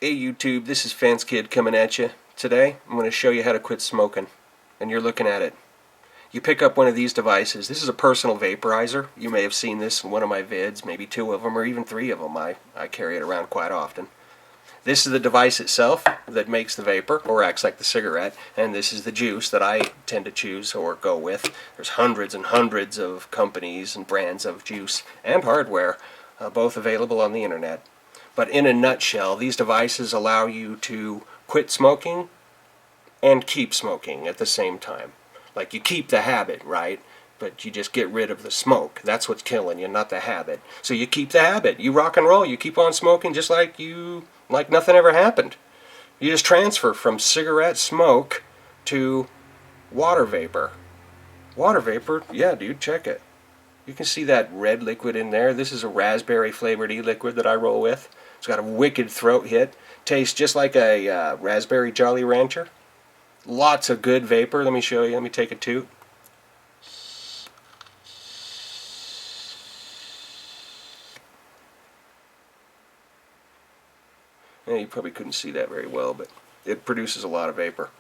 Hey YouTube, this is Fans Kid coming at you. Today I'm going to show you how to quit smoking. And you're looking at it. You pick up one of these devices. This is a personal vaporizer. You may have seen this in one of my vids, maybe 2 of them or even 3 of them. I carry it around quite often. This is the device itself that makes the vapor or acts like the cigarette, and this is the juice that I tend to choose or go with. There's hundreds and hundreds of companies and brands of juice and hardware, both available on the internet. But in a nutshell, these devices allow you to quit smoking and keep smoking at the same time. Like, you keep the habit, right? But you just get rid of the smoke. That's what's killing you, not the habit. So you keep the habit. You rock and roll. You keep on smoking just like nothing ever happened. You just transfer from cigarette smoke to water vapor. Water vapor, yeah, dude, check it. You can see that red liquid in there. This is a raspberry flavored e-liquid that I roll with. It's got a wicked throat hit. Tastes just like a raspberry Jolly Rancher. Lots of good vapor. Let me show you. Let me take a toot. Yeah, you probably couldn't see that very well, but it produces a lot of vapor.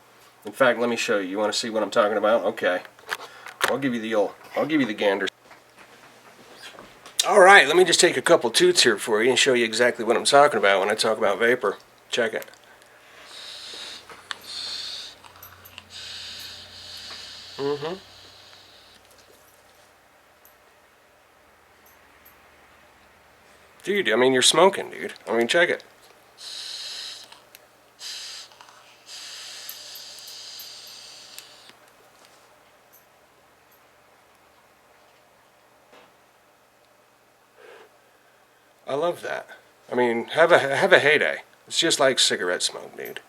In fact, let me show you. You want to see what I'm talking about? Okay. I'll give you the gander. Alright, let me just take a couple toots here for you and show you exactly what I'm talking about when I talk about vapor. Check it. Dude, I mean, you're smoking, dude. I mean, check it. I love that. I mean, have a heyday. It's just like cigarette smoke, dude.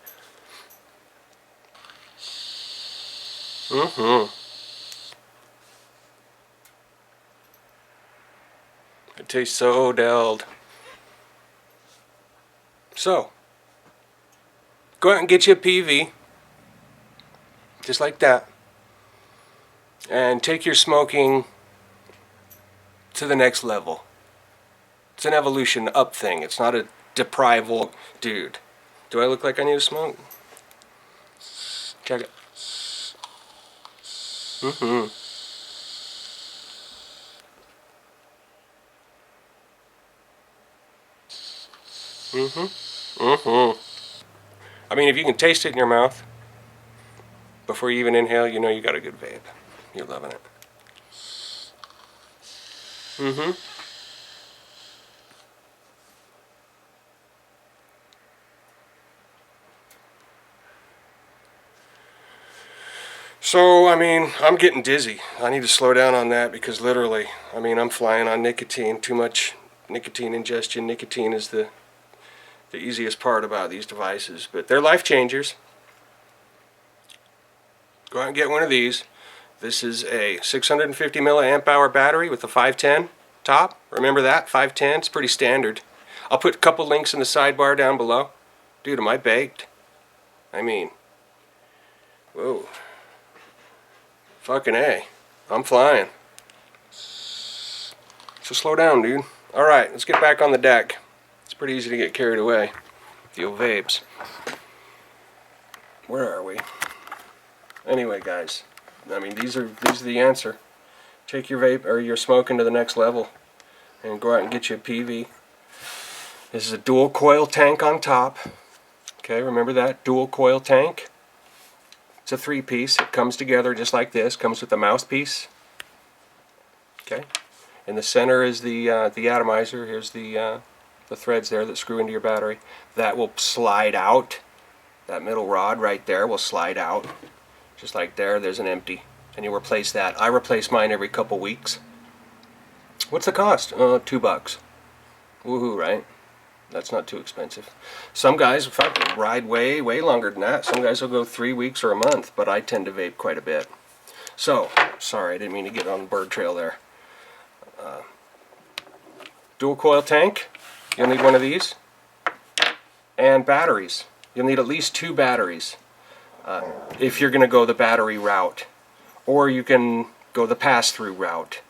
It tastes so delled. So, go out and get you a PV, just like that, and take your smoking to the next level. It's an evolution up thing. It's not a deprival. Dude, do I look like I need to smoke? Check it. I mean, if you can taste it in your mouth before you even inhale, you know you got a good vape. You're loving it. So, I mean, I'm getting dizzy. I need to slow down on that because literally, I mean, I'm flying on nicotine. Too much nicotine ingestion. Nicotine is the easiest part about these devices, but they're life changers. Go out and get one of these. This is a 650 milliamp hour battery with a 510 top. Remember that? 510. It's pretty standard. I'll put a couple links in the sidebar down below. Dude, am I baked? I mean, whoa. Fucking A. I'm flying. So slow down, dude. Alright, let's get back on the deck. It's pretty easy to get carried away. The old vapes. Where are we? Anyway, guys. I mean, these are the answer. Take your vape or your smoking to the next level and go out and get you a PV. This is a dual coil tank on top. Okay, remember that? Dual coil tank. It's a 3-piece. It comes together just like this. Comes with a mouthpiece. Okay. In the center is the atomizer. Here's the threads there that screw into your battery. That will slide out. That middle rod right there will slide out. Just like there, there's an empty. And you replace that. I replace mine every couple weeks. What's the cost? $2. Woohoo, right? That's not too expensive. Some guys, in fact, ride way longer than that. Some guys will go 3 weeks or a month, but I tend to vape quite a bit. So, sorry, I didn't mean to get on the bird trail there. Dual coil tank. You'll need one of these. And batteries. You'll need at least 2 batteries if you're going to go the battery route. Or you can go the pass-through route.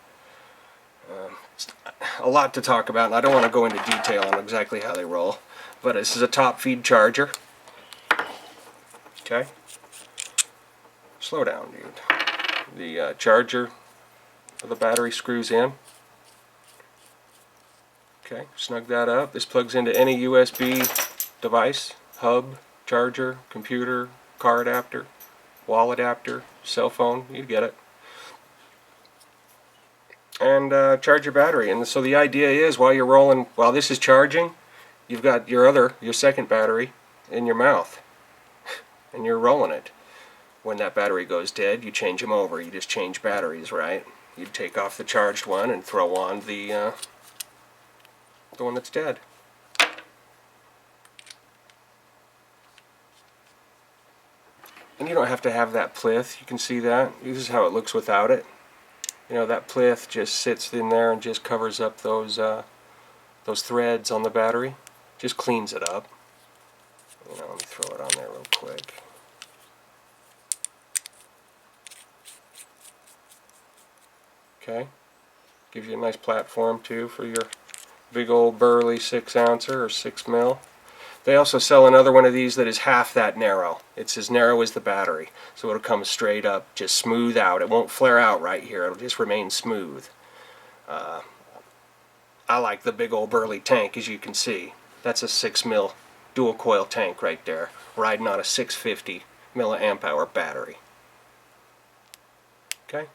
a lot to talk about, and I don't want to go into detail on exactly how they roll. But this is a top feed charger. Okay. Slow down, dude. The charger of the battery screws in. Okay, snug that up. This plugs into any USB device, hub, charger, computer, car adapter, wall adapter, cell phone, you get it. And charge your battery. And so the idea is, while you're rolling, while this is charging, you've got your second battery in your mouth, and you're rolling it. When that battery goes dead, you change them over. You just change batteries, right? You take off the charged one and throw on the one that's dead. And you don't have to have that plinth. You can see that. This is how it looks without it. You know, that plinth just sits in there and just covers up those threads on the battery. Just cleans it up. You know, let me throw it on there real quick. Okay. Gives you a nice platform too for your big old burly 6-ouncer or 6 mil. They also sell another one of these that is half that narrow. It's as narrow as the battery, so it'll come straight up, just smooth out. It won't flare out right here. It'll just remain smooth. I like the big old burly tank, as you can see. That's a 6 mil dual coil tank right there, riding on a 650 milliamp hour battery. Okay.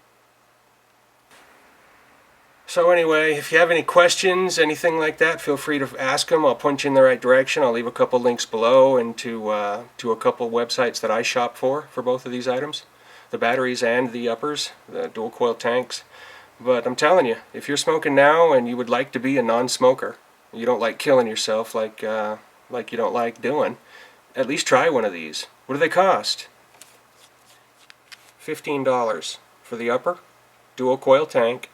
So anyway, if you have any questions, anything like that, feel free to ask them. I'll point you in the right direction. I'll leave a couple links below and to a couple websites that I shop for both of these items, the batteries and the uppers, the dual coil tanks. But I'm telling you, if you're smoking now and you would like to be a non-smoker, you don't like killing yourself like you don't like doing, at least try one of these. What do they cost? $15 for the upper dual coil tank.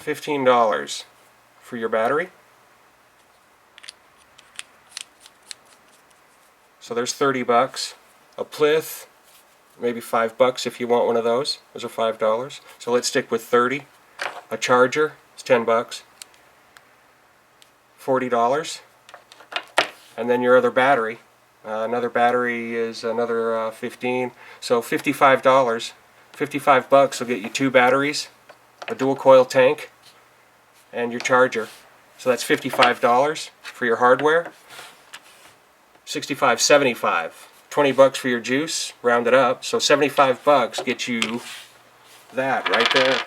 $15 for your battery. So there's 30 bucks. A plinth, maybe $5 if you want one of those. Those are $5. So let's stick with 30. A charger is 10 bucks. $40. And then your other battery. Another battery is another 15. So $55. 55 bucks will get you 2 batteries, a dual coil tank, and your charger. So that's $55 for your hardware. 65, 75. 20 bucks for your juice, round it up. So 75 bucks gets you that right there.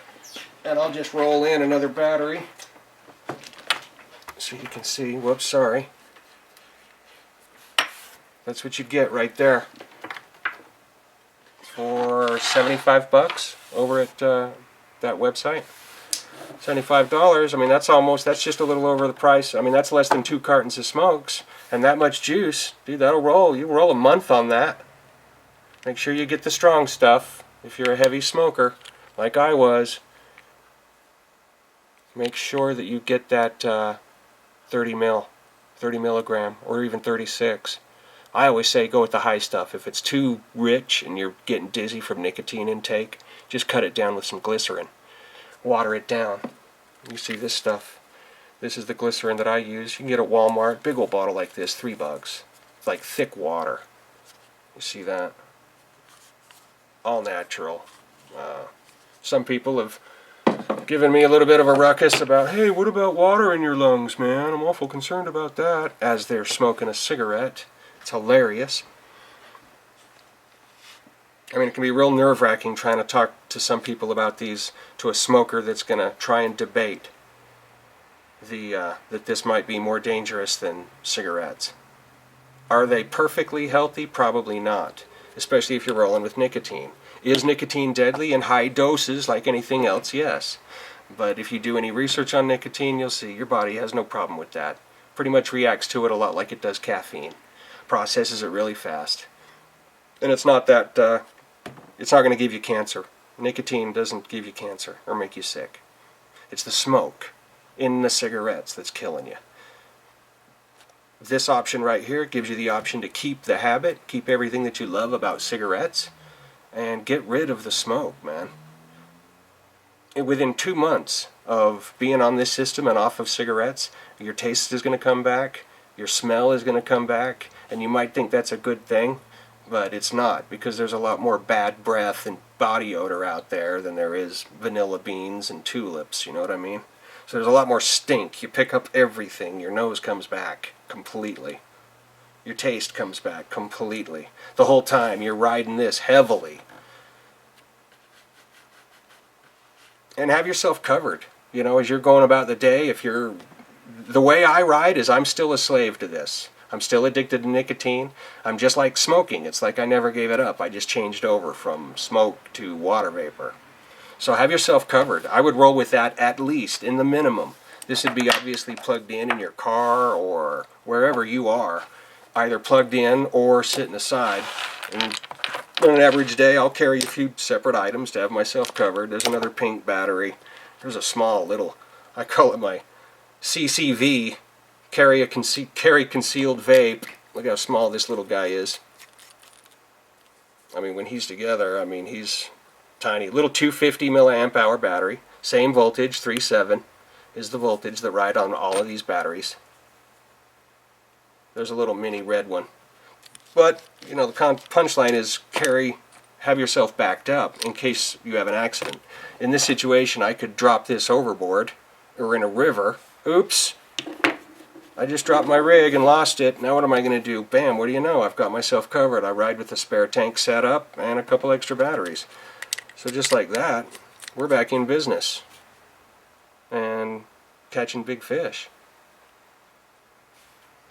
And I'll just roll in another battery so you can see. Whoops, sorry. That's what you get right there for 75 bucks over at that website. $75, I mean, that's just a little over the price. I mean, that's less than 2 cartons of smokes, and that much juice, dude, that'll roll. You roll a month on that. Make sure you get the strong stuff if you're a heavy smoker, like I was. Make sure that you get that 30 milligram, or even 36. I always say go with the high stuff. If it's too rich and you're getting dizzy from nicotine intake, just cut it down with some glycerin. Water it down. You see this stuff. This is the glycerin that I use. You can get at Walmart. Big old bottle like this, $3. It's like thick water. You see that? All natural. Some people have given me a little bit of a ruckus about, hey, what about water in your lungs, man? I'm awful concerned about that, as they're smoking a cigarette. It's hilarious. I mean, it can be real nerve-wracking trying to talk to some people about these, to a smoker that's going to try and debate that this might be more dangerous than cigarettes. Are they perfectly healthy? Probably not, especially if you're rolling with nicotine. Is nicotine deadly in high doses like anything else? Yes. But if you do any research on nicotine, you'll see your body has no problem with that. Pretty much reacts to it a lot like it does caffeine. Processes it really fast. And it's not that... it's not going to give you cancer. Nicotine doesn't give you cancer or make you sick. It's the smoke in the cigarettes that's killing you. This option right here gives you the option to keep the habit, keep everything that you love about cigarettes, and get rid of the smoke, man. within 2 months of being on this system and off of cigarettes, your taste is going to come back, your smell is going to come back, and you might think that's a good thing, but it's not, because there's a lot more bad breath and body odor out there than there is vanilla beans and tulips, you know what I mean? So there's a lot more stink. You pick up everything. Your nose comes back completely. Your taste comes back completely. The whole time you're riding this heavily. And have yourself covered. You know, as you're going about the day, the way I ride is I'm still a slave to this. I'm still addicted to nicotine. I'm just like smoking. It's like I never gave it up. I just changed over from smoke to water vapor. So have yourself covered. I would roll with that at least, in the minimum. This would be obviously plugged in your car or wherever you are. Either plugged in or sitting aside. And on an average day, I'll carry a few separate items to have myself covered. There's another pink battery. There's a small little, I call it my CCV, carry concealed vape. Look how small this little guy is. I mean, when he's together, I mean, he's tiny. Little 250 milliamp hour battery. Same voltage, 3.7 is the voltage that ride on all of these batteries. There's a little mini red one. But, you know, the punchline is have yourself backed up in case you have an accident. In this situation, I could drop this overboard or in a river. Oops. I just dropped my rig and lost it. Now what am I going to do? Bam, what do you know? I've got myself covered. I ride with a spare tank set up and a couple extra batteries. So just like that, we're back in business and catching big fish.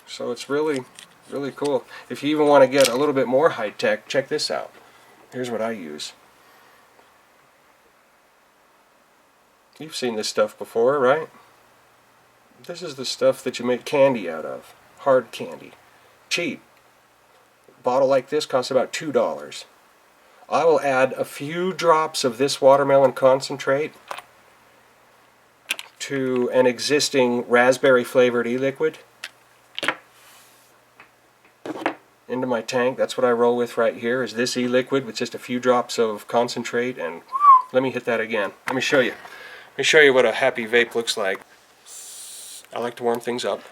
So it's really, really cool. If you even want to get a little bit more high-tech, check this out. Here's what I use. You've seen this stuff before, right? This is the stuff that you make candy out of. Hard candy. Cheap. A bottle like this costs about $2. I will add a few drops of this watermelon concentrate to an existing raspberry flavored e-liquid into my tank. That's what I roll with right here, is this e-liquid with just a few drops of concentrate. And let me hit that again. Let me show you. Let me show you what a happy vape looks like. I like to warm things up.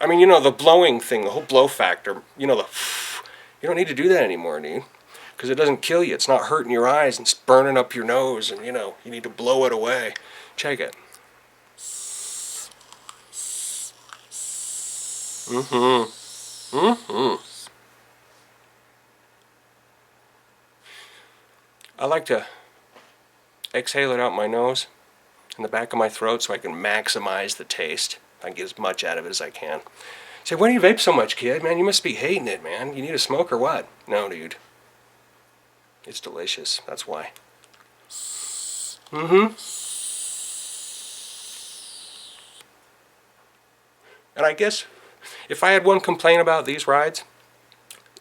I mean, you know, the blowing thing, the whole blow factor, you know, you don't need to do that anymore, dude. Because it doesn't kill you. It's not hurting your eyes and it's burning up your nose, and, you know, you need to blow it away. Check it. I like to exhale it out my nose and the back of my throat so I can maximize the taste. I can get as much out of it as I can. Say, why do you vape so much, kid? Man, you must be hating it, man. You need a smoke or what? No, dude. It's delicious. That's why. And I guess if I had one complaint about these rides,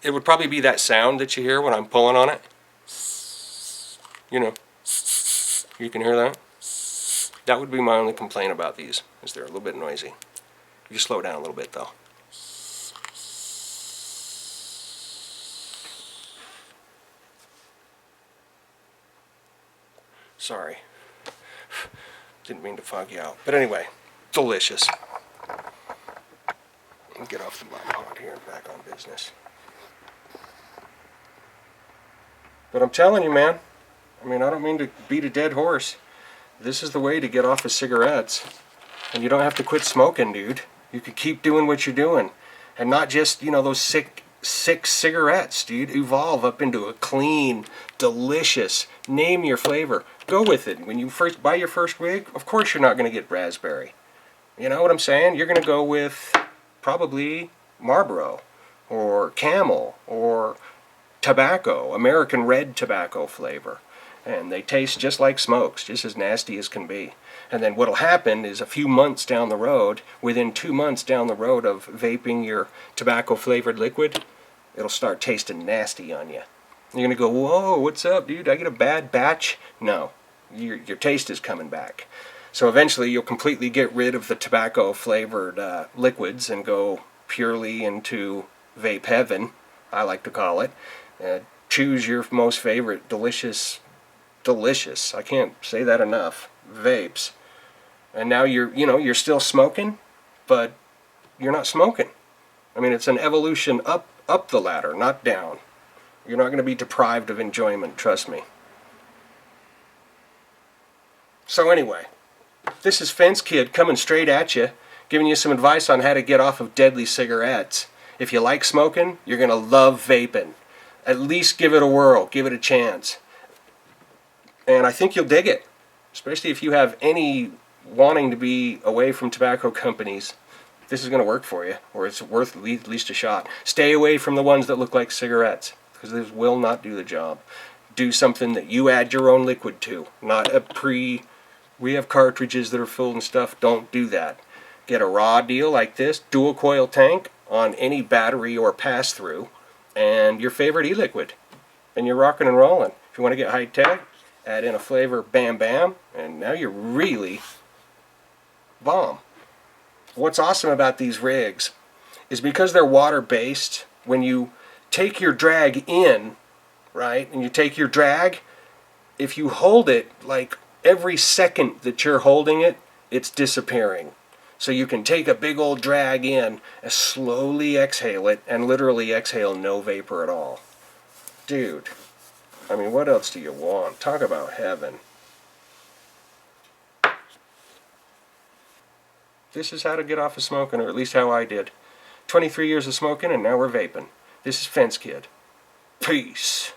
it would probably be that sound that you hear when I'm pulling on it. You know, you can hear that? That would be my only complaint about these, is they're a little bit noisy. You slow down a little bit, though. Sorry. Didn't mean to fog you out. But anyway, delicious. I'll get off the bottom here and back on business. But I'm telling you, man, I mean, I don't mean to beat a dead horse. This is the way to get off of cigarettes. And you don't have to quit smoking, dude. You can keep doing what you're doing. And not just, you know, those sick cigarettes, dude. Evolve up into a clean, delicious, name your flavor. Go with it. When you first buy your first rig, of course you're not going to get raspberry. You know what I'm saying? You're going to go with probably Marlboro or Camel or tobacco, American red tobacco flavor. And they taste just like smokes, just as nasty as can be. And then what'll happen is a few months down the road, within 2 months down the road of vaping your tobacco flavored liquid, it'll start tasting nasty on you. You're gonna go, whoa, what's up, dude? Did I get a bad batch? No, your taste is coming back. So eventually you'll completely get rid of the tobacco flavored liquids and go purely into vape heaven, I like to call it. Choose your most favorite delicious, I can't say that enough, vapes. And now you're still smoking, but you're not smoking. I mean, it's an evolution up the ladder, not down. You're not going to be deprived of enjoyment, trust me. So anyway, this is Fence Kid coming straight at you, giving you some advice on how to get off of deadly cigarettes. If you like smoking, you're going to love vaping. At least give it a whirl, give it a chance. And I think you'll dig it, especially if you have any wanting to be away from tobacco companies. This is going to work for you, or it's worth at least a shot. Stay away from the ones that look like cigarettes, because this will not do the job. Do something that you add your own liquid to, not a we have cartridges that are filled and stuff. Don't do that. Get a raw deal like this, dual coil tank on any battery or pass-through, and your favorite e-liquid, and you're rocking and rolling. If you want to get high-tech, add in a flavor, bam bam, and now you're really bomb. What's awesome about these rigs is because they're water-based, when you take your drag in, right, and you take your drag, if you hold it, like every second that you're holding it, it's disappearing. So you can take a big old drag in and slowly exhale it, and literally exhale no vapor at all. Dude, I mean, what else do you want? Talk about heaven. This is how to get off of smoking, or at least how I did. 23 years of smoking, and now we're vaping. This is Fence Kid. Peace.